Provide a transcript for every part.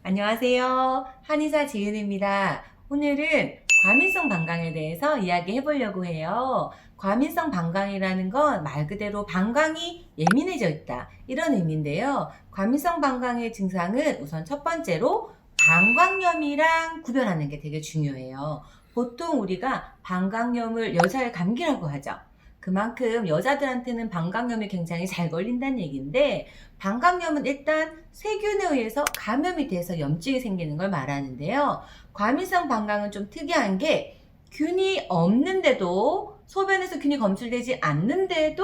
안녕하세요. 한의사 지은입니다. 오늘은 과민성 방광에 대해서 이야기해 보려고 해요. 과민성 방광이라는 건 말 그대로 방광이 예민해져 있다, 이런 의미인데요. 과민성 방광의 증상은 우선 첫 번째로 방광염이랑 구별하는 게 되게 중요해요. 보통 우리가 방광염을 여자의 감기라고 하죠. 그만큼 여자들한테는 방광염이 굉장히 잘 걸린다는 얘기인데, 방광염은 일단 세균에 의해서 감염이 돼서 염증이 생기는 걸 말하는데요. 과민성 방광은 좀 특이한 게 균이 없는데도, 소변에서 균이 검출되지 않는데도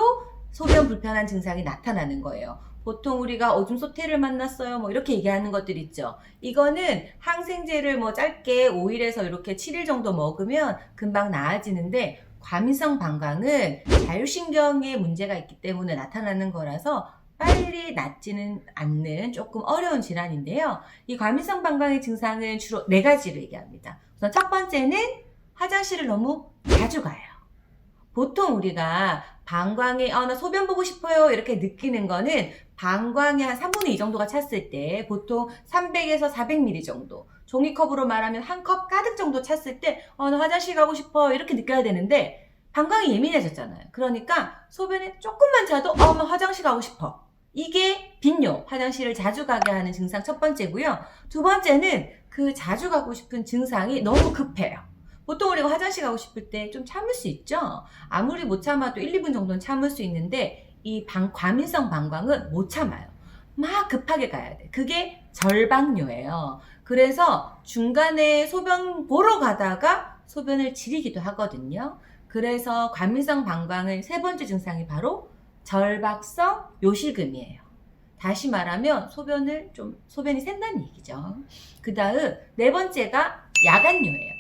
소변 불편한 증상이 나타나는 거예요. 보통 우리가 오줌 소태를 만났어요, 뭐 이렇게 얘기하는 것들 있죠. 이거는 항생제를 뭐 짧게 5일에서 이렇게 7일 정도 먹으면 금방 나아지는데, 과민성 방광은 자율신경에 문제가 있기 때문에 나타나는 거라서 빨리 낫지는 않는 조금 어려운 질환인데요. 이 과민성 방광의 증상은 주로 네 가지를 얘기합니다. 우선 첫 번째는 화장실을 너무 자주 가요. 보통 우리가 방광에 나 소변 보고 싶어요 이렇게 느끼는 거는 방광의 한 3분의 2 정도가 찼을 때, 보통 300에서 400ml 정도, 종이컵으로 말하면 한 컵 가득 정도 찼을 때 나 화장실 가고 싶어 이렇게 느껴야 되는데, 방광이 예민해졌잖아요. 그러니까 소변에 조금만 차도 나 화장실 가고 싶어, 이게 빈뇨, 화장실을 자주 가게 하는 증상 첫 번째고요. 두 번째는 그 자주 가고 싶은 증상이 너무 급해요. 보통 우리가 화장실 가고 싶을 때 좀 참을 수 있죠. 아무리 못 참아도 1, 2분 정도는 참을 수 있는데, 이 과민성 방광은 못 참아요. 막 급하게 가야 돼. 그게 절방뇨예요. 그래서 중간에 소변 보러 가다가 소변을 지리기도 하거든요. 그래서 과민성 방광의 세 번째 증상이 바로 절박성 요실금이에요. 다시 말하면 소변이 샌다는 얘기죠. 그 다음 네 번째가 야간뇨예요.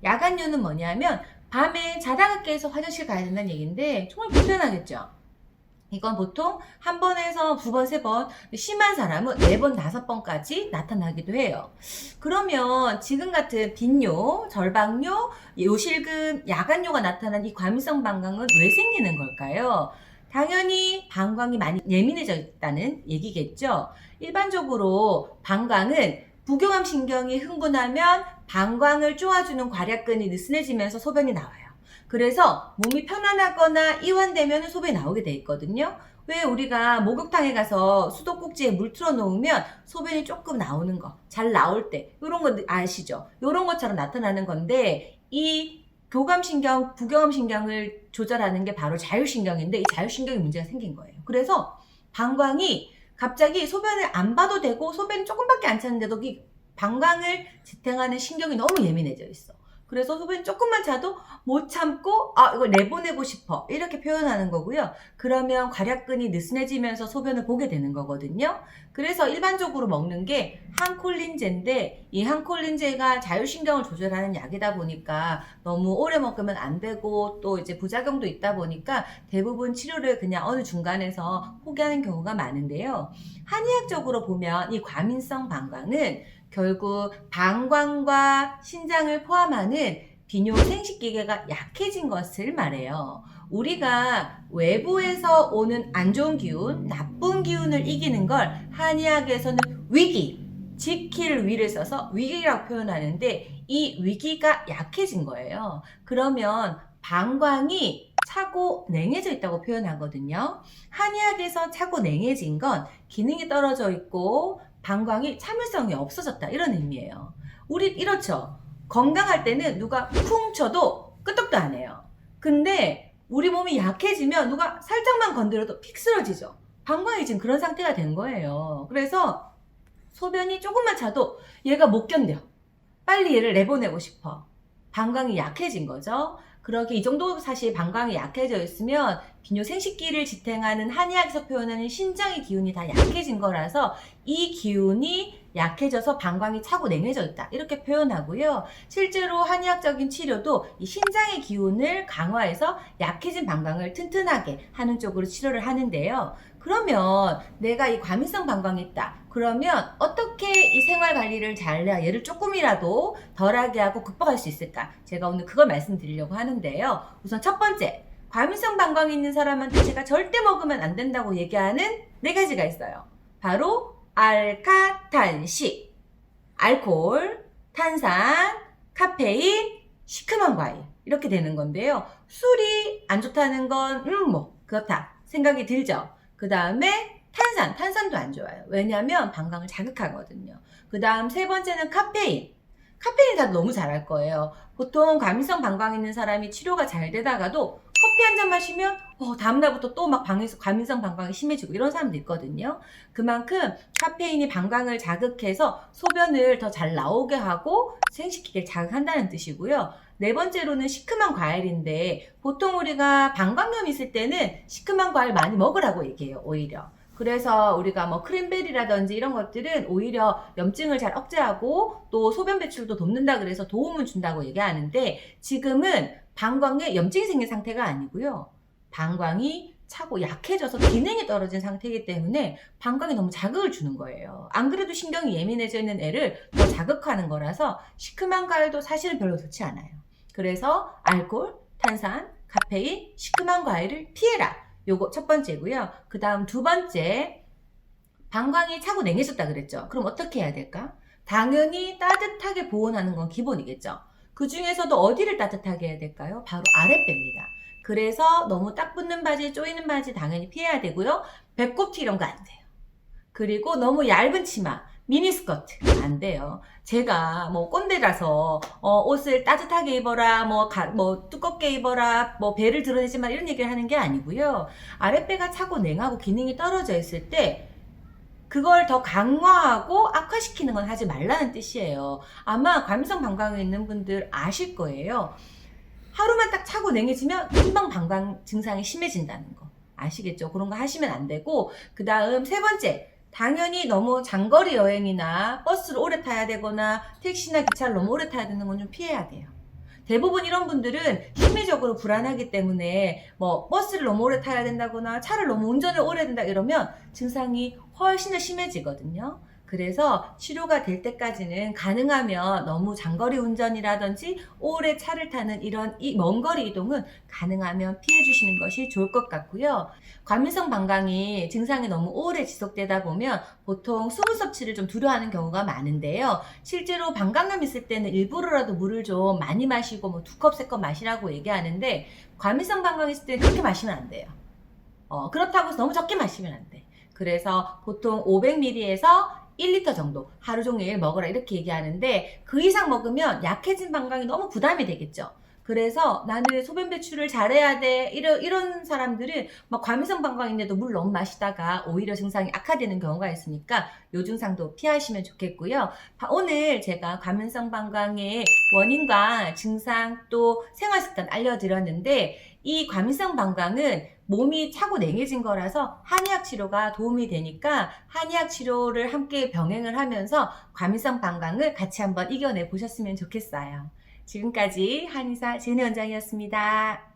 야간뇨는 뭐냐면 밤에 자다가 깨서 화장실 가야 된다는 얘기인데, 정말 불편하겠죠. 이건 보통 한 번에서 두 번, 세 번, 심한 사람은 네 번, 다섯 번까지 나타나기도 해요. 그러면 지금 같은 빈뇨, 절박뇨, 요실금, 야간뇨가 나타난 이 과민성 방광은 왜 생기는 걸까요? 당연히 방광이 많이 예민해져 있다는 얘기겠죠. 일반적으로 방광은 부교감 신경이 흥분하면 방광을 쪼아주는 괄약근이 느슨해지면서 소변이 나와요. 그래서 몸이 편안하거나 이완되면 소변이 나오게 돼 있거든요. 왜 우리가 목욕탕에 가서 수도꼭지에 물 틀어 놓으면 소변이 조금 나오는 거, 잘 나올 때, 이런 거 아시죠? 이런 것처럼 나타나는 건데, 이 교감신경, 부교감신경을 조절하는 게 바로 자율신경인데, 이 자율신경에 문제가 생긴 거예요. 그래서 방광이 갑자기 소변을 안 봐도 되고 소변이 조금밖에 안 차는데도 이 방광을 지탱하는 신경이 너무 예민해져 있어. 그래서 소변이 조금만 차도 못 참고 이걸 내보내고 싶어, 이렇게 표현하는 거고요. 그러면 괄약근이 느슨해지면서 소변을 보게 되는 거거든요. 그래서 일반적으로 먹는 게 항콜린제인데, 이 항콜린제가 자율신경을 조절하는 약이다 보니까 너무 오래 먹으면 안 되고, 또 이제 부작용도 있다 보니까 대부분 치료를 그냥 어느 중간에서 포기하는 경우가 많은데요. 한의학적으로 보면 이 과민성 방광은 결국 방광과 신장을 포함하는 비뇨 생식기계가 약해진 것을 말해요. 우리가 외부에서 오는 안 좋은 기운, 나쁜 기운을 이기는 걸 한의학에서는 위기, 지킬 위를 써서 위기라고 표현하는데, 이 위기가 약해진 거예요. 그러면 방광이 차고 냉해져 있다고 표현하거든요. 한의학에서 차고 냉해진 건 기능이 떨어져 있고 방광이 참을성이 없어졌다, 이런 의미예요. 우리 이렇죠. 건강할 때는 누가 쿵 쳐도 끄떡도 안 해요. 근데 우리 몸이 약해지면 누가 살짝만 건드려도 픽 쓰러지죠. 방광이 지금 그런 상태가 된 거예요. 그래서 소변이 조금만 차도 얘가 못 견뎌. 빨리 얘를 내보내고 싶어. 방광이 약해진 거죠. 그렇게 이 정도 사실 방광이 약해져 있으면 비뇨 생식기를 지탱하는 한의학에서 표현하는 신장의 기운이 다 약해진 거라서 이 기운이 약해져서 방광이 차고 냉해져 있다, 이렇게 표현하고요. 실제로 한의학적인 치료도 이 신장의 기운을 강화해서 약해진 방광을 튼튼하게 하는 쪽으로 치료를 하는데요. 그러면 내가 이 과민성 방광이 있다, 그러면 어떻게 이 생활 관리를 잘해야 얘를 조금이라도 덜하게 하고 극복할 수 있을까? 제가 오늘 그걸 말씀드리려고 하는데요. 우선 첫 번째, 과민성 방광이 있는 사람한테 제가 절대 먹으면 안 된다고 얘기하는 네 가지가 있어요. 바로 알카탄시, 알코올, 탄산, 카페인, 시큼한 과일 이렇게 되는 건데요. 술이 안 좋다는 건 그렇다 생각이 들죠. 그 다음에 탄산도 안 좋아요. 왜냐하면 방광을 자극하거든요. 그 다음 세 번째는 카페인 다들 너무 잘할 거예요. 보통 과민성 방광 있는 사람이 치료가 잘 되다가도 커피 한 잔 마시면 다음날부터 또 막 과민성 방광이 심해지고 이런 사람도 있거든요. 그만큼 카페인이 방광을 자극해서 소변을 더 잘 나오게 하고 생식기를 자극한다는 뜻이고요. 네 번째로는 시큼한 과일인데 보통 우리가 방광염 있을 때는 시큼한 과일 많이 먹으라고 얘기해요. 오히려. 그래서 우리가 뭐 크랜베리라든지 이런 것들은 오히려 염증을 잘 억제하고 또 소변 배출도 돕는다 그래서 도움을 준다고 얘기하는데 지금은 방광에 염증이 생긴 상태가 아니고요. 방광이 차고 약해져서 기능이 떨어진 상태이기 때문에 방광이 너무 자극을 주는 거예요. 안 그래도 신경이 예민해져 있는 애를 더 자극하는 거라서 시큼한 과일도 사실은 별로 좋지 않아요. 그래서 알코올, 탄산, 카페인, 시큼한 과일을 피해라. 요거 첫 번째고요. 그 다음 두 번째, 방광이 차고 냉해졌다 그랬죠. 그럼 어떻게 해야 될까? 당연히 따뜻하게 보온하는 건 기본이겠죠. 그 중에서도 어디를 따뜻하게 해야 될까요? 바로 아랫배입니다. 그래서 너무 딱 붙는 바지, 쪼이는 바지 당연히 피해야 되고요. 배꼽티 이런 거 안 돼요. 그리고 너무 얇은 치마, 미니스커트 안 돼요. 제가 뭐 꼰대라서 옷을 따뜻하게 입어라, 뭐 두껍게 입어라, 뭐 배를 드러내지 마 이런 얘기를 하는 게 아니고요. 아랫배가 차고 냉하고 기능이 떨어져 있을 때 그걸 더 강화하고 악화시키는 건 하지 말라는 뜻이에요. 아마 과민성 방광에 있는 분들 아실 거예요. 하루만 딱 차고 냉해지면 금방 방광 증상이 심해진다는 거 아시겠죠? 그런 거 하시면 안 되고, 그 다음 세 번째, 당연히 너무 장거리 여행이나 버스를 오래 타야 되거나 택시나 기차를 너무 오래 타야 되는 건 좀 피해야 돼요. 대부분 이런 분들은 심리적으로 불안하기 때문에 뭐 버스를 너무 오래 타야 된다거나 차를 너무 운전을 오래 된다 이러면 증상이 훨씬 더 심해지거든요. 그래서 치료가 될 때까지는 가능하면 너무 장거리 운전이라든지 오래 차를 타는 이런 먼 거리 이동은 가능하면 피해 주시는 것이 좋을 것 같고요. 과민성 방광이 증상이 너무 오래 지속되다 보면 보통 수분 섭취를 좀 두려워하는 경우가 많은데요. 실제로 방광염 있을 때는 일부러라도 물을 좀 많이 마시고 뭐 2컵, 3컵 마시라고 얘기하는데 과민성 방광 있을 때는 그렇게 마시면 안 돼요. 그렇다고 해서 너무 적게 마시면 안 돼. 그래서 보통 500ml에서 1리터 정도 하루 종일 먹으라 이렇게 얘기하는데 그 이상 먹으면 약해진 방광이 너무 부담이 되겠죠. 그래서 나는 소변 배출을 잘해야 돼 이런 사람들은 막 과민성 방광인데도 물 너무 마시다가 오히려 증상이 악화되는 경우가 있으니까 요 증상도 피하시면 좋겠고요. 오늘 제가 과민성 방광의 원인과 증상 또 생활습관 알려드렸는데 이 과민성 방광은 몸이 차고 냉해진 거라서 한의학 치료가 도움이 되니까 한의학 치료를 함께 병행을 하면서 과민성 방광을 같이 한번 이겨내 보셨으면 좋겠어요. 지금까지 한의사 진혜 원장이었습니다.